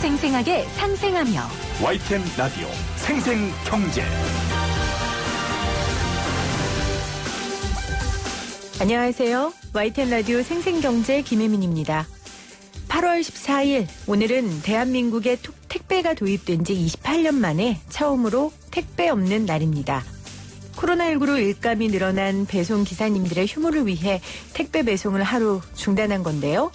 생생하게 상생하며 YTN 라디오 생생경제. 안녕하세요. YTN 라디오 생생경제 김혜민입니다. 8월 14일 오늘은 대한민국에 택배가 도입된 지 28년 만에 처음으로 택배 없는 날입니다. 코로나19로 일감이 늘어난 배송 기사님들의 휴무를 위해 택배 배송을 하루 중단한 건데요.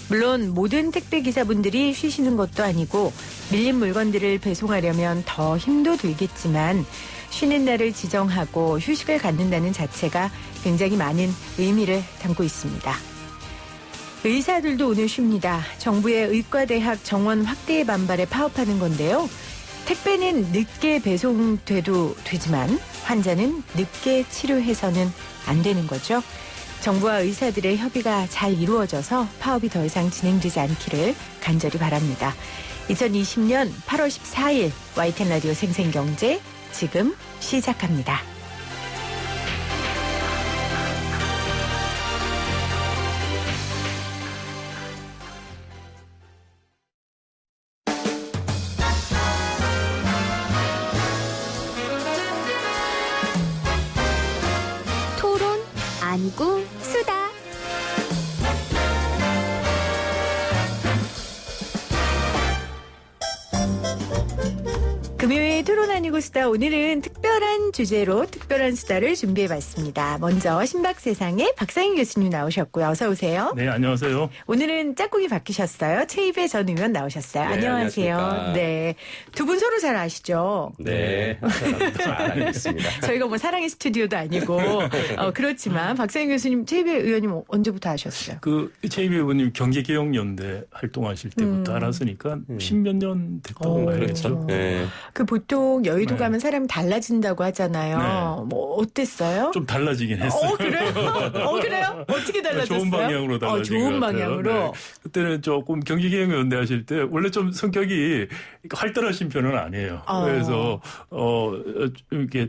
물론 모든 택배 기사분들이 쉬시는 것도 아니고 밀린 물건들을 배송하려면 더 힘도 들겠지만 쉬는 날을 지정하고 휴식을 갖는다는 자체가 굉장히 많은 의미를 담고 있습니다. 의사들도 오늘 쉽니다. 정부의 의과대학 정원 확대의 반발에 파업하는 건데요. 택배는 늦게 배송돼도 되지만 환자는 늦게 치료해서는 안 되는 거죠. 정부와 의사들의 협의가 잘 이루어져서 파업이 더 이상 진행되지 않기를 간절히 바랍니다. 2020년 8월 14일 YTN 라디오 생생경제 지금 시작합니다. 토론 아니고 수다. 금요일 토론 아니고 수다, 오늘은 특별한 주제로 특별한 수다를 준비해봤습니다. 먼저 신박세상의 박상인 교수님 나오셨고요. 어서 오세요. 네, 안녕하세요. 오늘은 짝꿍이 바뀌셨어요. 최입의 전 의원 나오셨어요. 네, 안녕하세요. 안녕하십니까. 네, 두 분 서로 잘 아시죠? 네, 잘 알겠습니다. 저희가 뭐 사랑의 스튜디오도 아니고 그렇지만 박상인 교수님, 최입의 의원님 언제부터 아셨어요? 최이배 의원님 경제개혁연대 활동하실 때부터 알았으니까 10몇 년 됐다고 봐야겠죠. 네. 그 보통 여의도 네. 가면 사람이 달라진다고 하잖아요. 네. 뭐 어땠어요? 좀 달라지긴 했어요. 그래요? 그래요? 어떻게 달라졌어요? 좋은 방향으로 달라진 좋은 것 같아요. 방향으로. 네. 그때는 조금 경제개혁연대 하실 때 원래 좀 성격이 활달하신 편은 아니에요. 그래서 이렇게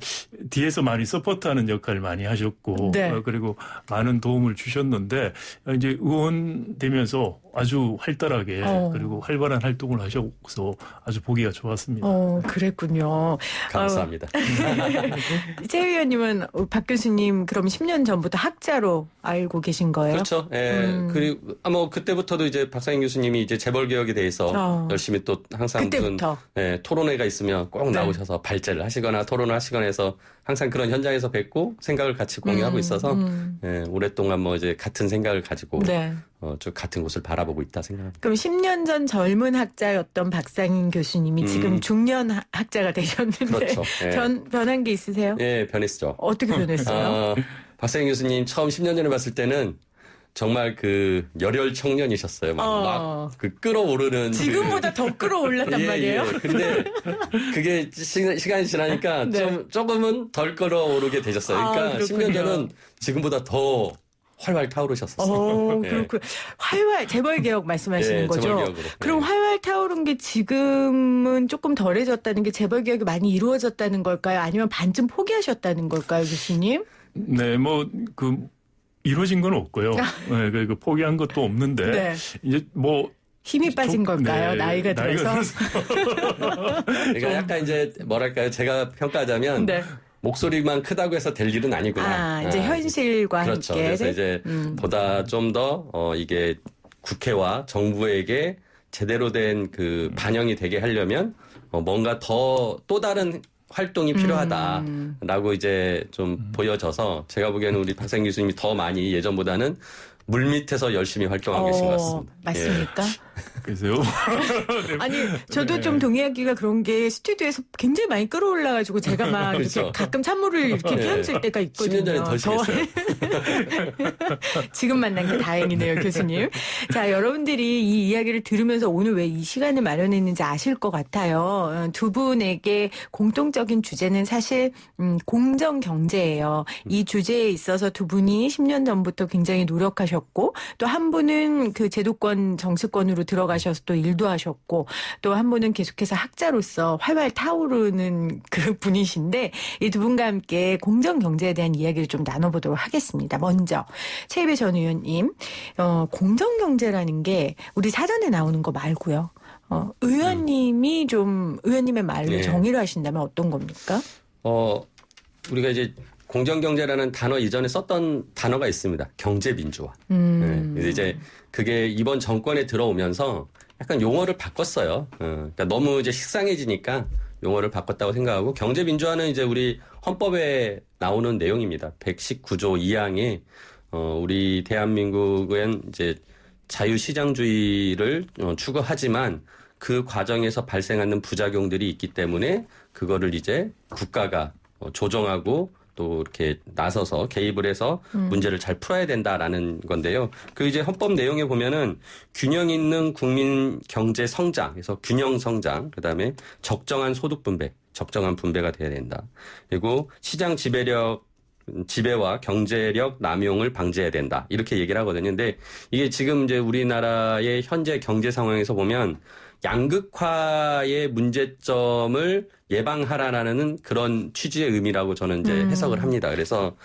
뒤에서 많이 서포트하는 역할을 많이 하셨고 네. 그리고 많은 도움을 주셨는데 이제 의원 되면서 아주 활달하게 그리고 활발한 활동을 하셔서 아주 보기가 좋았습니다. 그랬군요. 감사합니다. 최 의원님은 박 교수님 그럼 10년 전부터 학자로 알고 계신 거예요? 그렇죠. 예. 그리고 뭐 그때부터도 이제 박상인 교수님이 이제 재벌 개혁에 대해서 열심히 또 항상 그때부터. 무슨 토론회가 있으면 꼭 나오셔서 발제를 하시거나 토론을 하시거나 해서 항상 그런 현장에서 뵙고 생각을 같이 공유하고 있어서 오랫동안 뭐 이제 같은 생각을 가지고 네. 쭉 같은 곳을 바라보고 있다 생각합니다. 그럼 10년 전 젊은 학자였던 박상인 교수님이 지금 중년 학자가 되셨는데 그렇죠. 예. 변한 게 있으세요? 예, 변했죠. 어떻게 변했어요? 박상인 교수님 처음 10년 전에 봤을 때는 정말 그 열혈 청년이셨어요. 막 그 끌어오르는. 지금보다 더 끌어올랐단 말이에요? 예. 근데 그게 시간이 지나니까 네. 조금은 덜 끌어오르게 되셨어요. 그러니까 그렇군요. 10년 전은 지금보다 더 활활 타오르셨었어요. 예. 그렇군. 활활 재벌 개혁 말씀하시는 예, 거죠? 재벌 개혁으로. 그럼 네. 활활 타오른 게 지금은 조금 덜해졌다는 게 재벌 개혁이 많이 이루어졌다는 걸까요? 아니면 반쯤 포기하셨다는 걸까요, 교수님? 네, 이루어진 건 없고요. 네, 그 포기한 것도 없는데 네. 이제 힘이 빠진 걸까요? 네, 나이가 들어서? 그러니까 약간 이제 뭐랄까요? 제가 평가하자면 네. 목소리만 크다고 해서 될 일은 아니구나. 이제 현실과 그렇죠. 함께. 그래서 이제 보다 좀 더 이게 국회와 정부에게 제대로 된 그 반영이 되게 하려면 뭔가 또 다른 활동이 필요하다라고 이제 좀 보여져서 제가 보기에는 우리 박상인 교수님이 더 많이 예전보다는 물밑에서 열심히 활동하고 계신 것 같습니다. 맞습니까? 그래서요. 아니, 저도 좀 동의하기가 그런 게 스튜디오에서 굉장히 많이 끌어올라가지고 제가 막 그렇죠. 이렇게 가끔 찬물을 이렇게 끼얹을 때가 있거든요. 10년 전에 더 심했어요. 지금 만난 게 다행이네요, 교수님. 자, 여러분들이 이 이야기를 들으면서 오늘 왜 이 시간을 마련했는지 아실 것 같아요. 두 분에게 공통적인 주제는 사실 공정경제예요. 이 주제에 있어서 두 분이 10년 전부터 굉장히 노력하셨고 또 한 분은 그 제도권 정치권으로 들어가셔서 또 일도 하셨고 또 한 분은 계속해서 학자로서 활활 타오르는 그 분이신데 이 두 분과 함께 공정경제에 대한 이야기를 좀 나눠보도록 하겠습니다. 먼저 최입의 전 의원님, 공정경제라는 게 우리 사전에 나오는 거 말고요. 의원님이 좀 의원님의 말로 네. 정의를 하신다면 어떤 겁니까? 우리가 이제 공정경제라는 단어 이전에 썼던 단어가 있습니다. 경제민주화. 네. 이제 그게 이번 정권에 들어오면서 약간 용어를 바꿨어요. 그러니까 너무 이제 식상해지니까 용어를 바꿨다고 생각하고 경제민주화는 이제 우리 헌법에 나오는 내용입니다. 119조 2항에 우리 대한민국은 이제 자유시장주의를 추구하지만 그 과정에서 발생하는 부작용들이 있기 때문에 그거를 이제 국가가 조정하고 또 이렇게 나서서 개입을 해서 문제를 잘 풀어야 된다라는 건데요. 그 이제 헌법 내용에 보면은 균형 있는 국민 경제 성장, 그래서 균형 성장, 그다음에 적정한 소득 분배, 적정한 분배가 돼야 된다. 그리고 시장 지배와 경제력 남용을 방지해야 된다. 이렇게 얘기를 하거든요. 근데 이게 지금 이제 우리나라의 현재 경제 상황에서 보면 양극화의 문제점을 예방하라라는 그런 취지의 의미라고 저는 이제 해석을 합니다. 그래서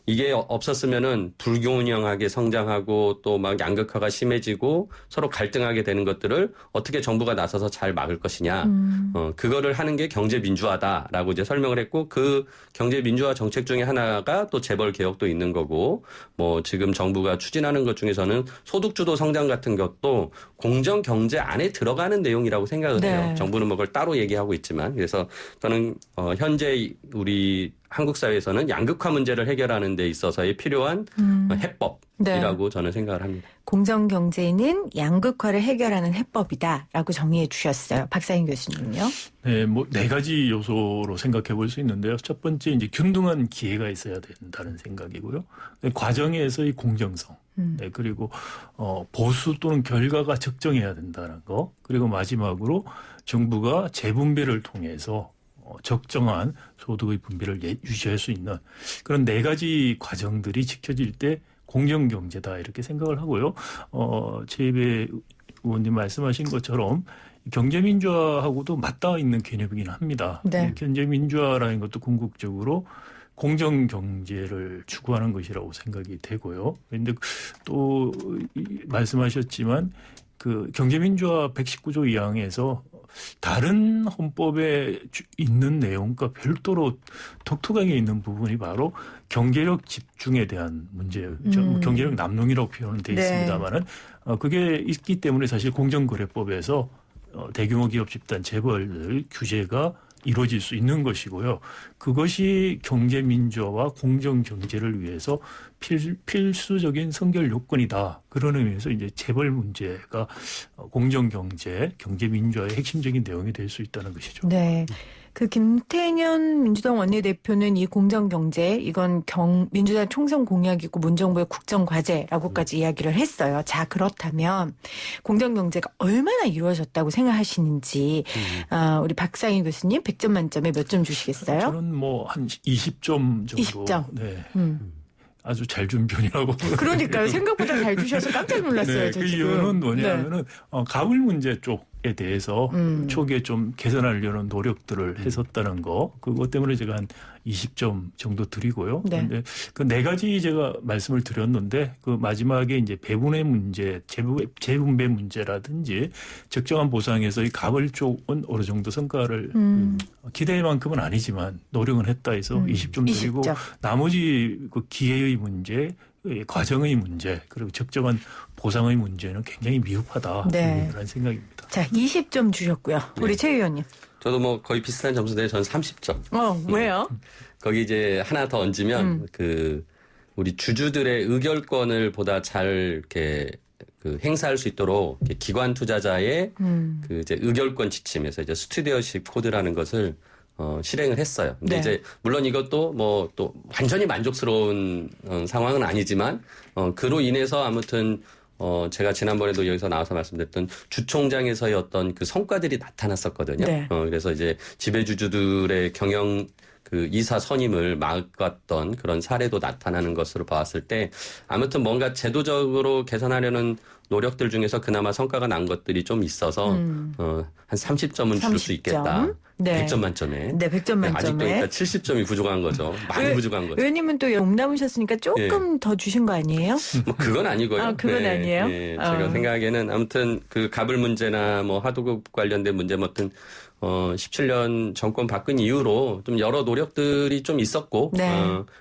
이게 없었으면은 불균형하게 성장하고 또 막 양극화가 심해지고 서로 갈등하게 되는 것들을 어떻게 정부가 나서서 잘 막을 것이냐. 그거를 하는 게 경제민주화다라고 이제 설명을 했고 그 경제민주화 정책 중에 하나가 또 재벌 개혁도 있는 거고 뭐 지금 정부가 추진하는 것 중에서는 소득주도 성장 같은 것도 공정 경제 안에 들어가는 내용이라고 생각을 해요. 네. 정부는 뭐 그걸 따로 얘기하고 있지만 그래서 저는 현재 우리 한국 사회에서는 양극화 문제를 해결하는 데 있어서의 필요한 해법이라고 저는 생각을 합니다. 공정경제는 양극화를 해결하는 해법이다라고 정의해 주셨어요. 박사인 교수님요. 네, 뭐 네 가지 요소로 생각해 볼 수 있는데요. 첫 번째 이제 균등한 기회가 있어야 된다는 생각이고요. 과정에서의 공정성. 네, 그리고 보수 또는 결과가 적정해야 된다는 거. 그리고 마지막으로 정부가 재분배를 통해서 적정한 소득의 분배를 유지할 수 있는 그런 네 가지 과정들이 지켜질 때 공정경제다 이렇게 생각을 하고요. 최입의 의원님 말씀하신 것처럼 경제민주화하고도 맞닿아 있는 개념이긴 합니다. 네. 경제민주화라는 것도 궁극적으로 공정경제를 추구하는 것이라고 생각이 되고요. 그런데 또 말씀하셨지만 그 경제민주화 119조 2항에서 다른 헌법에 있는 내용과 별도로 독특하게 있는 부분이 바로 경제력 집중에 대한 문제예요. 경제력 남용이라고 표현은 돼 있습니다만은 그게 있기 때문에 사실 공정거래법에서 대규모 기업 집단 재벌 규제가 이루어질 수 있는 것이고요. 그것이 경제민주화와 공정경제를 위해서 필수적인 선결 요건이다. 그런 의미에서 이제 재벌 문제가 공정경제, 경제민주화의 핵심적인 내용이 될 수 있다는 것이죠. 네. 그 김태년 민주당 원내대표는 이 공정경제 이건 민주당 총선 공약이고 문정부의 국정과제라고까지 이야기를 했어요. 자 그렇다면 공정경제가 얼마나 이루어졌다고 생각하시는지 우리 박상희 교수님 100점 만점에 몇 점 주시겠어요? 저는 뭐 한 20점 정도. 20점. 네. 아주 잘 준 편이라고. 그러니까요. 생각보다 잘 주셔서 깜짝 놀랐어요. 네, 그 이유는 뭐냐면은 가불 문제 쪽에 대해서 초기에 좀 개선하려는 노력들을 했었다는 거. 그것 때문에 제가 한 20점 정도 드리고요. 네. 그런데 그 네 가지 제가 말씀을 드렸는데 그 마지막에 이제 배분의 문제, 재분배 문제라든지 적정한 보상에서의 가불 쪽은 어느 정도 성과를 기대만큼은 아니지만 노력은 했다 해서 20점 드리고 20점. 나머지 그 기회의 문제, 과정의 문제 그리고 적정한 보상의 문제는 굉장히 미흡하다. 네. 그런 생각입니다. 자 20점 주셨고요. 우리 최 의원님. 저도 뭐 거의 비슷한 점수인데 저는 30점. 왜요? 거기 이제 하나 더 얹으면 그 우리 주주들의 의결권을 보다 잘 이렇게 그 행사할 수 있도록 이렇게 기관 투자자의 그 이제 의결권 지침에서 이제 스튜디어십 코드라는 것을 실행을 했어요. 근데 네. 이제 물론 이것도 뭐 또 완전히 만족스러운 상황은 아니지만 그로 인해서 아무튼 제가 지난번에도 여기서 나와서 말씀드렸던 주총장에서의 어떤 그 성과들이 나타났었거든요. 네. 그래서 이제 지배주주들의 경영 그 이사 선임을 막았던 그런 사례도 나타나는 것으로 봤을 때 아무튼 뭔가 제도적으로 개선하려는 노력들 중에서 그나마 성과가 난 것들이 좀 있어서 한 30점은 줄 수 있겠다. 네. 100점 만점에. 네, 100점 만점에. 아직도 그러니까 70점이 부족한 거죠. 많이 부족한 거죠. 의원님은 또 용 남으셨으니까 조금 더 주신 거 아니에요? 뭐 그건 아니고요. 아, 그건 아니에요? 제가 생각하기에는 아무튼 그 가불 문제나 뭐 하도급 관련된 문제 뭐 어떤 17년 정권 바꾼 이후로 좀 여러 노력들이 좀 있었고, 네.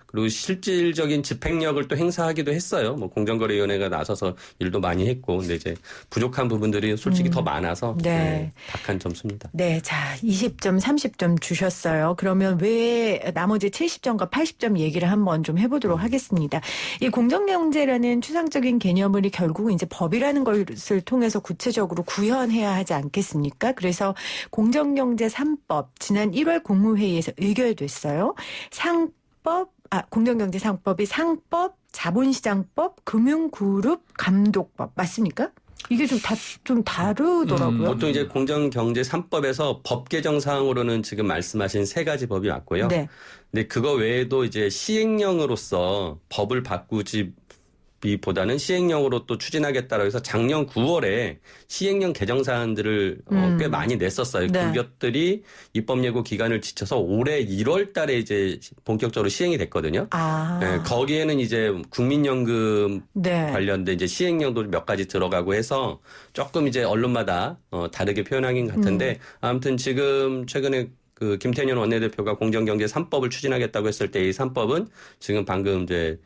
그리고 실질적인 집행력을 또 행사하기도 했어요. 뭐 공정거래위원회가 나서서 일도 많이 했고, 근데 이제 부족한 부분들이 솔직히 더 많아서 네. 박한 점수입니다. 네, 자, 20점, 30점 주셨어요. 그러면 왜 나머지 70점과 80점 얘기를 한번 좀 해보도록 하겠습니다. 이 공정경제라는 추상적인 개념을 결국은 이제 법이라는 것을 통해서 구체적으로 구현해야 하지 않겠습니까? 그래서 공정경제 3법 지난 1월 국무회의에서 의결됐어요. 공정경제 상법이 상법, 자본시장법, 금융그룹 감독법 맞습니까? 이게 좀 다르더라고요. 보통 이제 공정경제 3법에서 법 개정 사항으로는 지금 말씀하신 세 가지 법이 왔고요. 네. 근데 그거 외에도 이제 시행령으로서 법을 바꾸기보다는 시행령으로 또 추진하겠다라고 해서 작년 9월에 시행령 개정 사안들을 꽤 많이 냈었어요. 네. 그것들이 입법 예고 기간을 지쳐서 올해 1월 달에 이제 본격적으로 시행이 됐거든요. 네, 거기에는 이제 국민연금 네. 관련된 이제 시행령도 몇 가지 들어가고 해서 조금 이제 언론마다 다르게 표현하긴 같은데 아무튼 지금 최근에 그 김태년 원내대표가 공정경제 3법을 추진하겠다고 했을 때 이 3법은 지금 방금 이제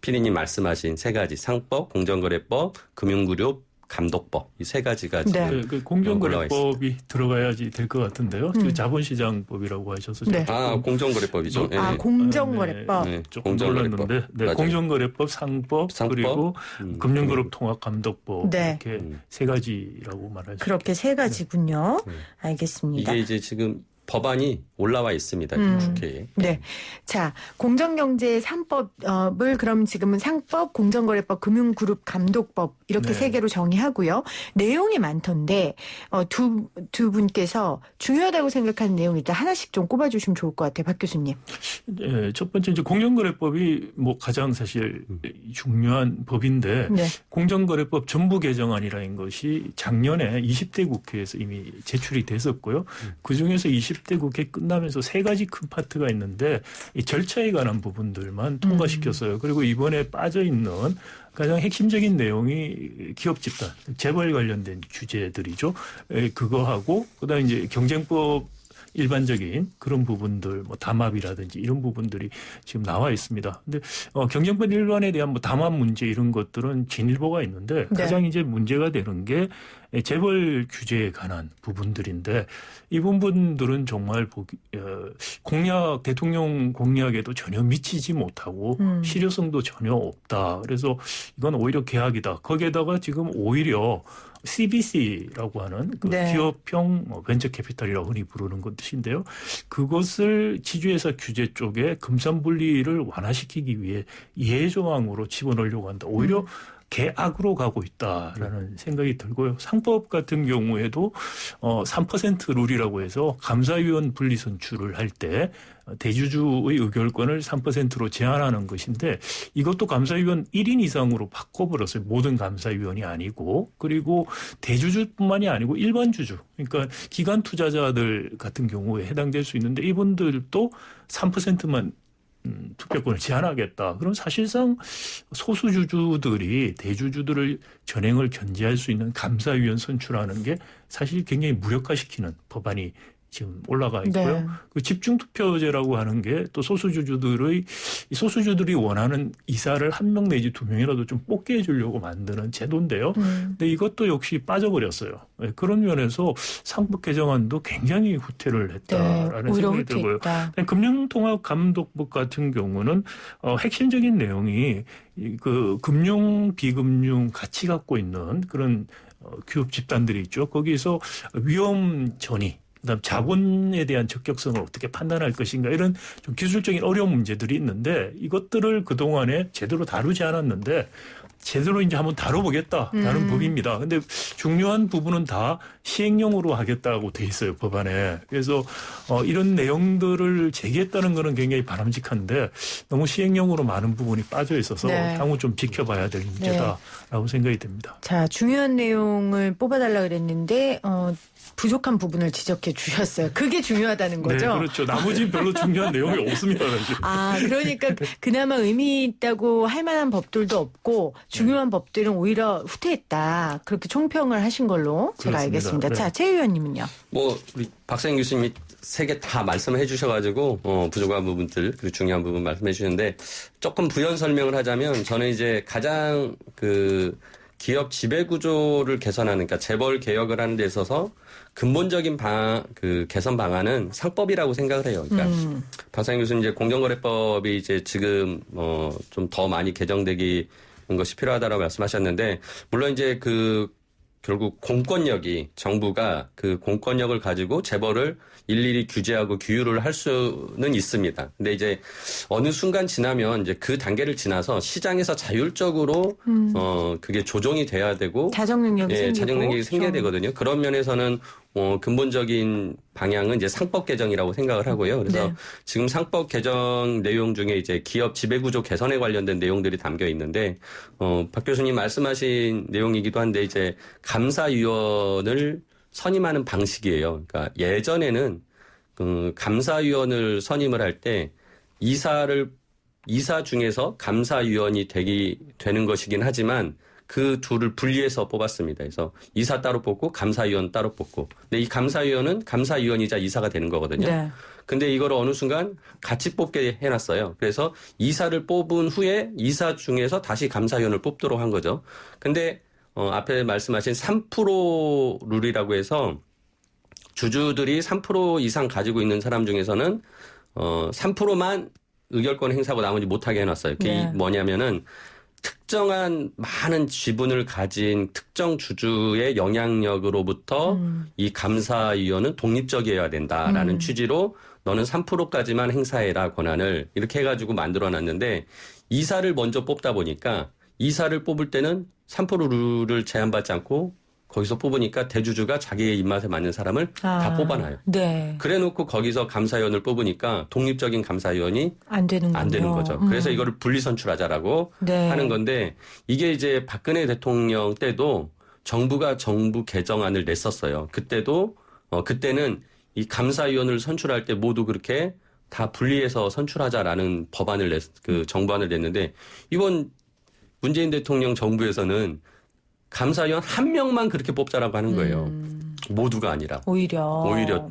피디님 말씀하신 세 가지 상법, 공정거래법, 금융그룹, 감독법 이 세 가지가 지금 그 공정거래법이 들어가야지 될 것 같은데요. 그 자본시장법이라고 하셔서 네. 공정거래법이죠. 공정거래법. 네, 조금 놀랐는데 네, 공정거래법, 상법, 그리고 금융그룹 통합감독법 네. 이렇게 세 가지라고 말할 수 그렇게 세 가지군요. 알겠습니다. 이게 이제 지금 법안이 올라와 있습니다. 국회에. 네. 자, 공정경제 3법을 그럼 지금은 상법, 공정거래법, 금융그룹 감독법 이렇게 네. 세 개로 정의하고요. 내용이 많던데 두 분께서 중요하다고 생각하는 내용이 있다. 하나씩 좀 꼽아주시면 좋을 것 같아요. 박 교수님. 네, 첫 번째 이제 공정거래법이 뭐 가장 사실 중요한 법인데 네. 공정거래법 전부 개정안이라는 것이 작년에 20대 국회에서 이미 제출이 됐었고요. 그중에서 20대 국회 끝나면서 세 가지 큰 파트가 있는데 이 절차에 관한 부분들만 통과시켰어요. 그리고 이번에 빠져 있는 가장 핵심적인 내용이 기업 집단, 재벌 관련된 주제들이죠. 그거하고 그다음에 이제 경쟁법 일반적인 그런 부분들, 뭐 담합이라든지 이런 부분들이 지금 나와 있습니다. 근데 경쟁법 일반에 대한 뭐 담합 문제 이런 것들은 진일보가 있는데 네. 가장 이제 문제가 되는 게 재벌 규제에 관한 부분들인데 이 부분들은 정말 대통령 공약에도 전혀 미치지 못하고 실효성도 전혀 없다. 그래서 이건 오히려 개학이다. 거기에다가 지금 오히려 CBC라고 하는 그 네. 기업형 벤처 캐피탈이라고 흔히 부르는 것인데요. 그것을 지주회사 규제 쪽에 금산분리를 완화시키기 위해 예조항으로 집어넣으려고 한다. 오히려 개악으로 가고 있다라는 생각이 들고요. 상법 같은 경우에도 3% 룰이라고 해서 감사위원 분리선출을 할 때 대주주의 의결권을 3%로 제한하는 것인데 이것도 감사위원 1인 이상으로 바꿔버렸어요. 모든 감사위원이 아니고 그리고 대주주뿐만이 아니고 일반 주주 그러니까 기관 투자자들 같은 경우에 해당될 수 있는데 이분들도 3%만 투표권을 제한하겠다. 그럼 사실상 소수주주들이 대주주들을 전행을 견제할 수 있는 감사위원 선출하는 게 사실 굉장히 무력화시키는 법안이 지금 올라가 있고요. 네. 그 집중투표제라고 하는 게 또 소수주들이 원하는 이사를 1명 내지 2명이라도 좀 뽑게 해주려고 만드는 제도인데요. 근데 이것도 역시 빠져버렸어요. 그런 면에서 상법 개정안도 굉장히 후퇴를 했다라는 네, 오히려 생각이 들고요. 후퇴했다. 금융통합감독법 같은 경우는 핵심적인 내용이 그 금융, 비금융 같이 갖고 있는 그런 기업 집단들이 있죠. 거기서 위험 전이 그다음 자본에 대한 적격성을 어떻게 판단할 것인가 이런 좀 기술적인 어려운 문제들이 있는데 이것들을 그동안에 제대로 다루지 않았는데 제대로 이제 한번 다뤄보겠다라는 법입니다. 근데 중요한 부분은 다 시행령으로 하겠다고 돼 있어요, 법안에. 그래서 이런 내용들을 제기했다는 거는 굉장히 바람직한데 너무 시행령으로 많은 부분이 빠져 있어서 네. 향후 좀 지켜봐야 될 문제다. 라고 생각이 됩니다. 자, 중요한 내용을 뽑아달라 그랬는데 부족한 부분을 지적해 주셨어요. 그게 중요하다는 거죠? 네, 그렇죠. 나머지 별로 중요한 내용이 없습니다. 사실. 그러니까 그나마 의미 있다고 할 만한 법들도 없고 중요한 법들은 오히려 후퇴했다. 그렇게 총평을 하신 걸로 제가 그렇습니다. 알겠습니다. 네. 자, 최 의원님은요? 우리 박사님 교수님이 세 개 다 말씀해 주셔가지고 부족한 부분들 그리고 중요한 부분 말씀해 주셨는데 조금 부연 설명을 하자면 저는 이제 가장 그 기업 지배 구조를 개선하는, 그러니까 재벌 개혁을 하는 데 있어서 근본적인 개선 방안은 상법이라고 생각을 해요. 그러니까 박사님 교수님 이제 공정거래법이 이제 지금 좀 더 많이 개정되기 것이 필요하다라고 말씀하셨는데, 물론 이제 결국 공권력이, 정부가 그 공권력을 가지고 재벌을 일일이 규제하고 규율을 할 수는 있습니다. 근데 이제 어느 순간 지나면 이제 그 단계를 지나서 시장에서 자율적으로 그게 조정이 돼야 되고 자정 능력이 생기고 자정 능력이 생겨야 되거든요. 그런 면에서는 근본적인 방향은 이제 상법 개정이라고 생각을 하고요. 그래서 네. 지금 상법 개정 내용 중에 이제 기업 지배구조 개선에 관련된 내용들이 담겨 있는데, 박 교수님 말씀하신 내용이기도 한데 이제 감사위원을 선임하는 방식이에요. 그러니까 예전에는 감사위원을 선임을 할 때 이사 중에서 감사위원이 되는 것이긴 하지만 그 둘을 분리해서 뽑았습니다. 그래서 이사 따로 뽑고 감사위원 따로 뽑고. 근데 이 감사위원은 감사위원이자 이사가 되는 거거든요. 네. 근데 이걸 어느 순간 같이 뽑게 해놨어요. 그래서 이사를 뽑은 후에 이사 중에서 다시 감사위원을 뽑도록 한 거죠. 근데 앞에 말씀하신 3% 룰이라고 해서 주주들이 3% 이상 가지고 있는 사람 중에서는 3%만 의결권 행사하고 나머지 못하게 해놨어요. 그게 네. 뭐냐면은 특정한 많은 지분을 가진 특정 주주의 영향력으로부터 이 감사위원은 독립적이어야 된다라는 취지로 너는 3%까지만 행사해라 권한을, 이렇게 해가지고 만들어놨는데, 이사를 먼저 뽑다 보니까 이사를 뽑을 때는 3% 룰을 제한받지 않고 거기서 뽑으니까 대주주가 자기의 입맛에 맞는 사람을 다 뽑아놔요. 네. 그래놓고 거기서 감사위원을 뽑으니까 독립적인 감사위원이 안 되는 거죠. 그래서 이거를 분리선출하자라고 네. 하는 건데, 이게 이제 박근혜 대통령 때도 정부가 정부 개정안을 냈었어요. 그때는 이 감사위원을 선출할 때 모두 그렇게 다 분리해서 선출하자라는 법안을 정부안을 냈는데, 이번 문재인 대통령 정부에서는 감사위원 한 명만 그렇게 뽑자라고 하는 거예요. 모두가 아니라. 오히려.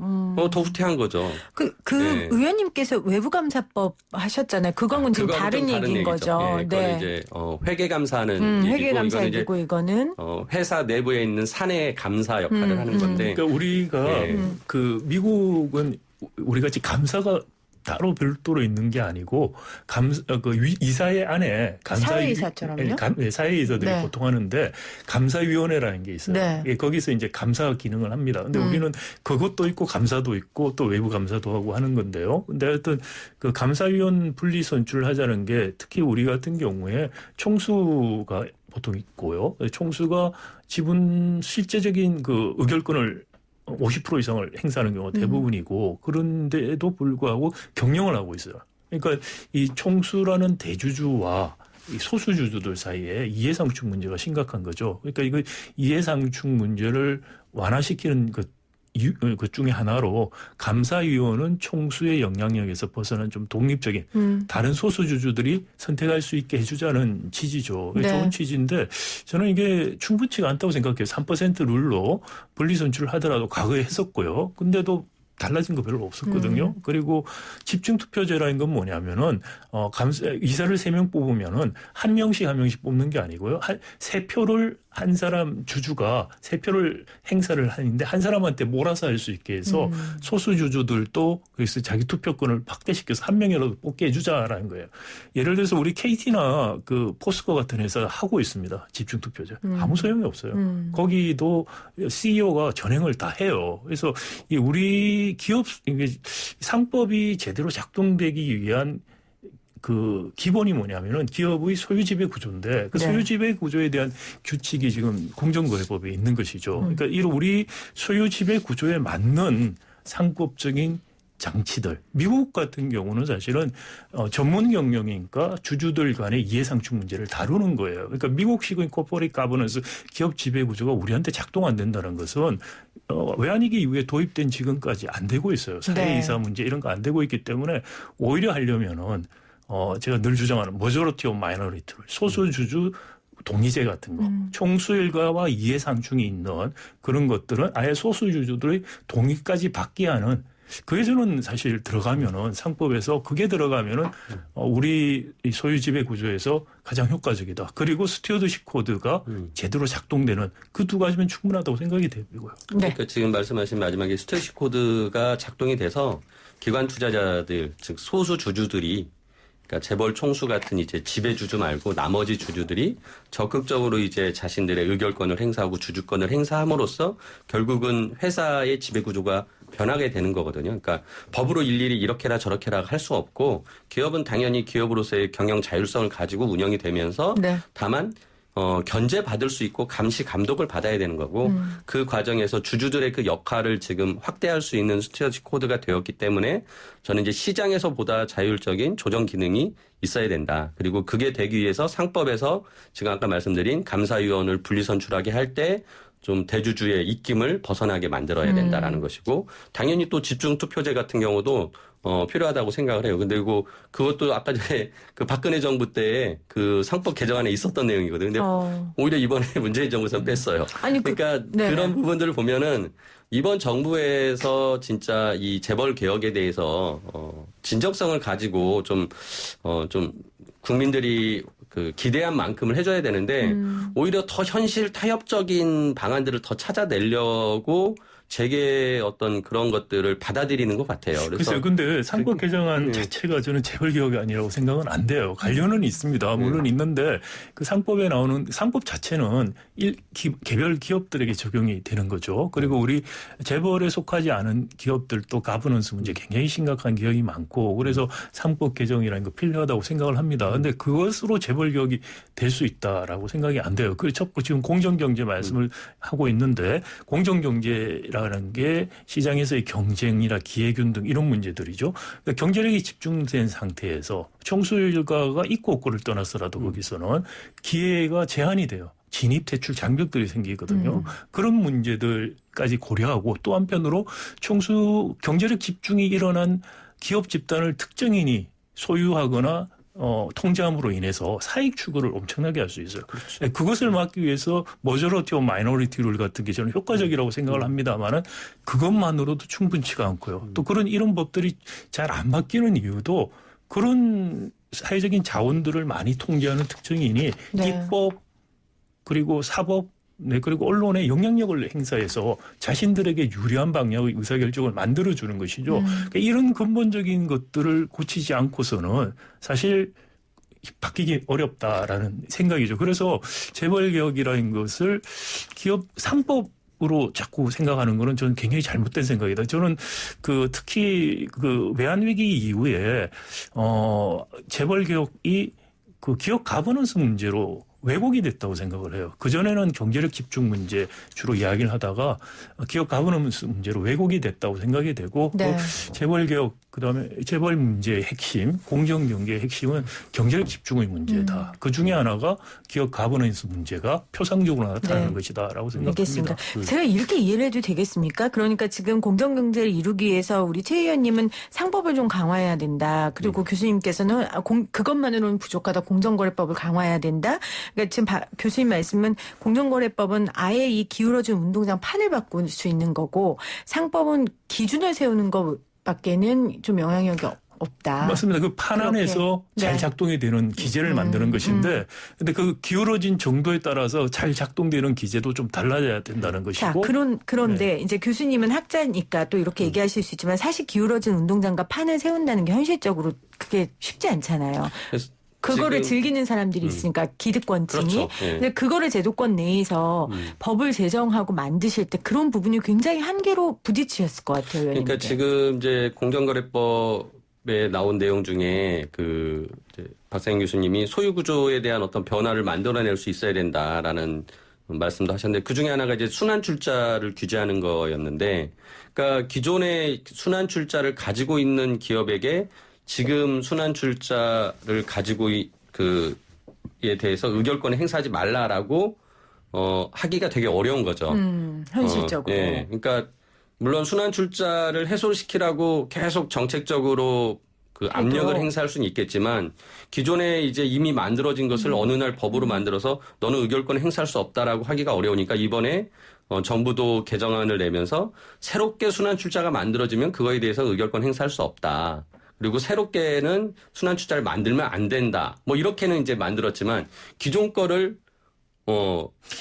더 후퇴한 거죠. 네. 의원님께서 외부감사법 하셨잖아요. 그건 지금 다른 얘기인 거죠. 네. 그건 이제 회계감사는 얘기고, 회계감사 얘기고 이거는 회사 내부에 있는 사내 감사 역할을 하는 건데. 그러니까 우리가 미국은 우리 같이 감사가 따로 별도로 있는 게 아니고 이사회 안에 사회이사처럼요? 사회이사들이 네. 보통 하는데 감사위원회라는 게 있어요. 네. 예, 거기서 이제 감사 기능을 합니다. 근데 우리는 그것도 있고 감사도 있고 또 외부 감사도 하고 하는 건데요. 근데 하여튼 그 감사위원 분리 선출하자는 게 특히 우리 같은 경우에 총수가 보통 있고요. 총수가 지분 실제적인 의결권을 50% 이상을 행사하는 경우가 대부분이고, 그런데도 불구하고 경영을 하고 있어요. 그러니까 이 총수라는 대주주와 이 소수주주들 사이에 이해상충 문제가 심각한 거죠. 그러니까 이거 이해상충 문제를 완화시키는 그 중에 하나로 감사위원은 총수의 영향력에서 벗어난 좀 독립적인 다른 소수주주들이 선택할 수 있게 해주자는 취지죠. 네. 좋은 취지인데 저는 이게 충분치가 않다고 생각해요. 3% 룰로 분리선출을 하더라도 과거에 했었고요. 근데도 달라진 거 별로 없었거든요. 그리고 집중투표제라는 건 뭐냐면은 이사를 3명 뽑으면은 한 명씩 뽑는 게 아니고요. 3표를 한 사람 주주가 3표를 행사를 하는데 한 사람한테 몰아서 할 수 있게 해서 소수주주들도 그래서 자기 투표권을 확대시켜서 한 명이라도 뽑게 해주자라는 거예요. 예를 들어서 우리 KT나 포스코 같은 회사 하고 있습니다. 집중투표제. 아무 소용이 없어요. 거기도 CEO가 전행을 다 해요. 그래서 우리 기업 상법이 제대로 작동되기 위한 기본이 뭐냐면은 기업의 소유지배 구조인데 그 네. 소유지배 구조에 대한 규칙이 지금 공정거래법에 있는 것이죠. 그러니까 우리 소유지배 구조에 맞는 상법적인 장치들. 미국 같은 경우는 사실은 전문 경영이니까 주주들 간의 이해상충 문제를 다루는 거예요. 그러니까 미국식의 코퍼레이트 가버넌스 기업 지배 구조가 우리한테 작동 안 된다는 것은 외환위기 이후에 도입된 지금까지 안 되고 있어요. 사회이사 문제 이런 거 안 되고 있기 때문에 오히려 하려면은 제가 늘 주장하는 majority of minority 소수 주주 동의제 같은 거, 총수 일가와 이해상충이 있는 그런 것들은 아예 소수 주주들의 동의까지 받게 하는 그게 저는 사실 들어가면은 상법에서 그게 들어가면은 우리 소유 지배 구조에서 가장 효과적이다. 그리고 스튜어드십 코드가 제대로 작동되는 그 두 가지면 충분하다고 생각이 되고요. 네. 그러니까 지금 말씀하신 마지막에 스튜어드십 코드가 작동이 돼서 기관 투자자들 즉 소수 주주들이 그러니까 재벌 총수 같은 이제 지배주주 말고 나머지 주주들이 적극적으로 이제 자신들의 의결권을 행사하고 주주권을 행사함으로써 결국은 회사의 지배 구조가 변하게 되는 거거든요. 그러니까 법으로 일일이 이렇게라 저렇게라 할 수 없고 기업은 당연히 기업으로서의 경영 자율성을 가지고 운영이 되면서 네. 다만 견제받을 수 있고 감시 감독을 받아야 되는 거고 그 과정에서 주주들의 그 역할을 지금 확대할 수 있는 스튜어드십 코드가 되었기 때문에 저는 이제 시장에서 보다 자율적인 조정 기능이 있어야 된다. 그리고 그게 되기 위해서 상법에서 지금 아까 말씀드린 감사위원을 분리선출하게 할 때 좀 대주주의 입김을 벗어나게 만들어야 된다라는 것이고 당연히 또 집중투표제 같은 경우도 필요하다고 생각을 해요. 근데 그것도 아까 전에 그 박근혜 정부 때 그 상법 개정안에 있었던 내용이거든요. 근데 오히려 이번에 문재인 정부에서 뺐어요. 아니, 그러니까 그런 부분들을 보면은 이번 정부에서 진짜 이 재벌 개혁에 대해서 진정성을 가지고 좀 국민들이 그 기대한 만큼을 해줘야 되는데 오히려 더 현실 타협적인 방안들을 더 찾아내려고 재계 어떤 그런 것들을 받아들이는 것 같아요. 그래서 근데 상법 개정안 자체가 저는 재벌 개혁이 아니라고 생각은 안 돼요. 관련은 있습니다. 물론 있는데 그 상법에 나오는 상법 자체는 개별 기업들에게 적용이 되는 거죠. 그리고 우리 재벌에 속하지 않은 기업들도 가버넌스 문제 굉장히 심각한 기업이 많고 그래서 상법 개정이라는 거 필요하다고 생각을 합니다. 근데 그것으로 재벌 개혁이 될 수 있다라고 생각이 안 돼요. 그렇죠. 지금 공정경제 말씀을 하고 있는데 공정경제라는 게 시장에서의 경쟁이나 기회균 등 이런 문제들이죠. 그러니까 경제력이 집중된 상태에서 총수일가가 있고 없고를 떠나서라도 거기서는 기회가 제한이 돼요. 진입 대출 장벽들이 생기거든요. 그런 문제들까지 고려하고 또 한편으로 총수 경제력 집중이 일어난 기업 집단을 특정인이 소유하거나 통제함으로 인해서 사익 추구를 엄청나게 할 수 있어요. 그렇죠. 그것을 막기 위해서 majority of minority 룰 같은 게 저는 효과적이라고 생각을 합니다만은 그것만으로도 충분치가 않고요. 또 이런 법들이 잘 안 바뀌는 이유도 그런 사회적인 자원들을 많이 통제하는 특정인이 입법 그리고 사법 그리고 언론의 영향력을 행사해서 자신들에게 유리한 방향의 의사결정을 만들어주는 것이죠. 그러니까 이런 근본적인 것들을 고치지 않고서는 사실 바뀌기 어렵다라는 생각이죠. 그래서 재벌개혁이라는 것을 기업 상법으로 자꾸 생각하는 거는 저는 굉장히 잘못된 생각이다. 저는 특히 외환위기 이후에 재벌개혁이 기업 가버넌스 문제로 왜곡이 됐다고 생각을 해요. 그전에는 경제력 집중 문제 주로 이야기를 하다가 기업 가버넌스 문제로 왜곡이 됐다고 생각이 되고 재벌개혁 그다음에 재벌 문제의 핵심 공정경제의 핵심은 경제력 집중의 문제다. 그중에 하나가 기업 가버넌스 문제가 표상적으로 나타나는 것이다라고 생각합니다. 알겠습니다. 제가 이렇게 이해를 해도 되겠습니까? 그러니까 지금 공정경제를 이루기 위해서 우리 최 의원님은 상법을 좀 강화해야 된다. 그리고 교수님께서는 그것만으로는 부족하다. 공정거래법을 강화해야 된다. 그러니까 지금 교수님 말씀은 공정거래법은 아예 이 기울어진 운동장 판을 바꿀 수 있는 거고 상법은 기준을 세우는 것밖에는 좀 영향력이 없다. 맞습니다. 그 판 안에서 잘 작동이 되는 기재를 만드는 것인데 근데 그 기울어진 정도에 따라서 잘 작동되는 기재도 좀 달라져야 된다는 것이고. 자, 그런데 이제 교수님은 학자니까 또 이렇게 얘기하실 수 있지만 사실 기울어진 운동장과 판을 세운다는 게 현실적으로 그게 쉽지 않잖아요. 그거를 즐기는 사람들이 있으니까 기득권층이. 그렇죠. 근데 그거를 제도권 내에서 법을 제정하고 만드실 때 그런 부분이 굉장히 한계로 부딪히셨을 것 같아요. 의원님께. 그러니까 지금 이제 공정거래법에 나온 내용 중에 이제 박상현 교수님이 소유 구조에 대한 어떤 변화를 만들어낼 수 있어야 된다라는 말씀도 하셨는데 그 중에 하나가 이제 순환출자를 규제하는 거였는데, 그러니까 기존의 순환출자를 가지고 있는 기업에게 지금 순환출자를 가지고 그에 대해서 의결권을 행사하지 말라라고 하기가 되게 어려운 거죠. 현실적으로. 예. 그러니까 물론 순환출자를 해소시키라고 계속 정책적으로 그 압력을 행사할 수는 있겠지만 기존에 이제 이미 만들어진 것을 어느 날 법으로 만들어서 너는 의결권을 행사할 수 없다라고 하기가 어려우니까 이번에 정부도 개정안을 내면서 새롭게 순환출자가 만들어지면 그거에 대해서 의결권 행사할 수 없다. 그리고 새롭게는 순환출자를 만들면 안 된다. 뭐 이렇게는 이제 만들었지만 기존 거를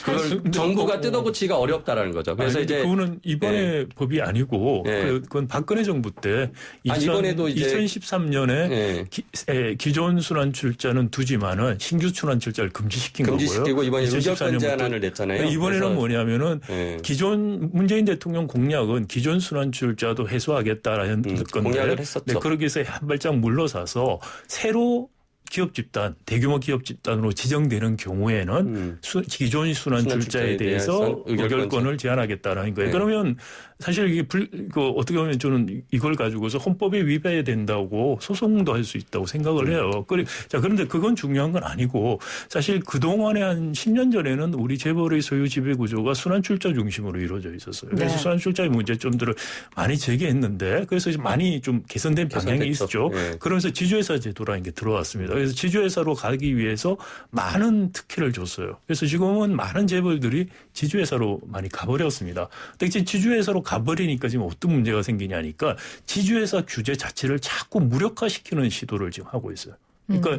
그걸 정부가 뜯어고치기가 어렵다라는 거죠. 그래서 이제 그거는 이번에 법이 아니고 그건 박근혜 정부 때 이번에도 이제 2013년에 기존 순환출자는 두지만은 신규 순환출자를 금지시킨 금지시키고 이번에 의결권 제한안을 냈잖아요. 이번에는 뭐냐면은 기존 문재인 대통령 공약은 기존 순환출자도 해소하겠다라는 건데 공약을 했었죠. 그러기 위해서 한 발짝 물러서서 새로 기업 집단, 대규모 기업 집단으로 지정되는 경우에는 기존 순환출자에 대해서 의결권을 제한하겠다라는 거예요. 그러면 사실 이게 어떻게 보면 저는 이걸 가지고서 헌법에 위배해야 된다고 소송도 할 수 있다고 생각을 해요. 자, 그런데 그건 중요한 건 아니고 사실 그동안에 한 10년 전에는 우리 재벌의 소유 지배 구조가 순환출자 중심으로 이루어져 있었어요. 그래서 순환출자의 문제점들을 많이 제기했는데 그래서 많이 좀 개선된 방향이 있었죠. 그러면서 지주회사 제도라는 게 들어왔습니다. 그래서 지주회사로 가기 위해서 많은 특혜를 줬어요. 그래서 지금은 많은 재벌들이 지주회사로 많이 가버렸습니다. 근데 이제 지주회사로 가버리니까 지금 어떤 문제가 생기냐니까 지주회사 규제 자체를 자꾸 무력화시키는 시도를 지금 하고 있어요. 그러니까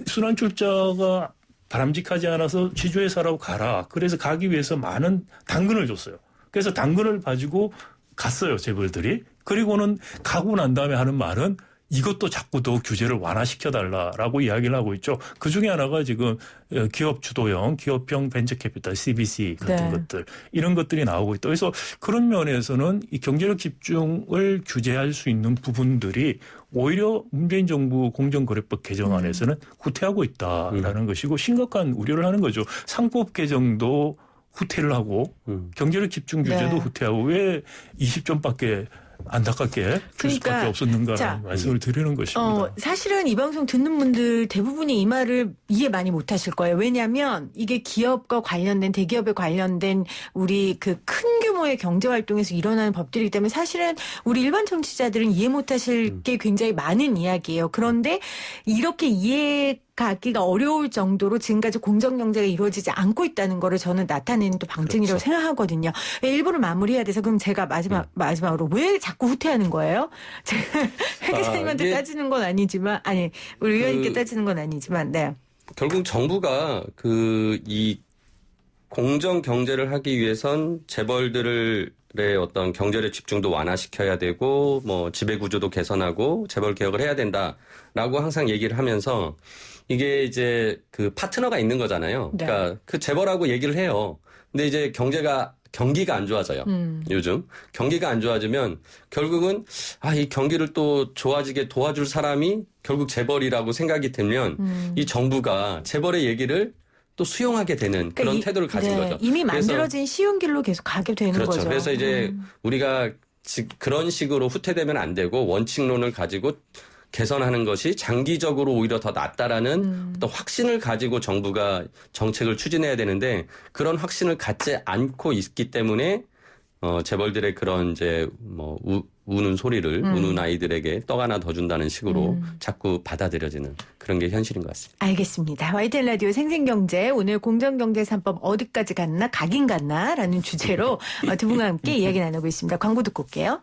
순환출자가 바람직하지 않아서 지주회사라고 가라. 그래서 가기 위해서 많은 당근을 줬어요. 그래서 당근을 가지고 갔어요, 재벌들이. 그리고는 가고 난 다음에 하는 말은 이것도 자꾸 더 규제를 완화시켜달라라고 이야기를 하고 있죠. 그중에 하나가 지금 기업 주도형, 기업형 벤처캐피탈, CBC 같은 것들 이런 것들이 나오고 있다. 그래서 그런 면에서는 이 경제력 집중을 규제할 수 있는 부분들이 오히려 문재인 정부 공정거래법 개정안에서는 후퇴하고 있다라는 것이고 심각한 우려를 하는 거죠. 상법 개정도 후퇴를 하고 경제력 집중 규제도 후퇴하고 왜 20점밖에 안타깝게 줄 수밖에 없었는가라는 말씀을 드리는 것입니다. 사실은 이 방송 듣는 분들 대부분이 이 말을 이해 많이 못하실 거예요. 왜냐하면 이게 기업과 관련된 대기업에 관련된 우리 그 큰 규모의 경제활동에서 일어나는 법들이기 때문에 사실은 우리 일반 청취자들은 이해 못하실 게 굉장히 많은 이야기예요. 그런데 이렇게 이해하기가 어려울 정도로 지금까지 공정경제가 이루어지지 않고 있다는 거를 저는 나타내는 또 방증이라고 생각하거든요. 일부를 마무리해야 돼서 그럼 제가 마지막으로 왜 자꾸 후퇴하는 거예요? 제가 회계사님한테 따지는 건 아니지만 우리 의원님께 따지는 건 아니지만 결국 정부가 이 공정 경제를 하기 위해선 재벌들의 어떤 경제력 집중도 완화시켜야 되고 뭐 지배 구조도 개선하고 재벌 개혁을 해야 된다라고 항상 얘기를 하면서 이게 이제 그 파트너가 있는 거잖아요. 그러니까 그 재벌하고 얘기를 해요. 근데 이제 경기가 안 좋아져요. 요즘 경기가 안 좋아지면 결국은 이 경기를 또 좋아지게 도와줄 사람이 결국 재벌이라고 생각이 들면 이 정부가 재벌의 얘기를 또 수용하게 되는 그런 태도를 가진 거죠. 이미 만들어진 쉬운 길로 계속 가게 되는 거죠. 그래서 이제 우리가 그런 식으로 후퇴되면 안 되고 원칙론을 가지고 개선하는 것이 장기적으로 오히려 더 낫다라는 어떤 확신을 가지고 정부가 정책을 추진해야 되는데 그런 확신을 갖지 않고 있기 때문에 재벌들의 그런 이제 우는 소리를 우는 아이들에게 떡 하나 더 준다는 식으로 자꾸 받아들여지는 그런 게 현실인 것 같습니다. 알겠습니다. YTN 라디오 생생경제 오늘 공정경제 3법 어디까지 갔나 가긴 갔나라는 주제로 두 분과 함께 이야기 나누고 있습니다. 광고 듣고 올게요.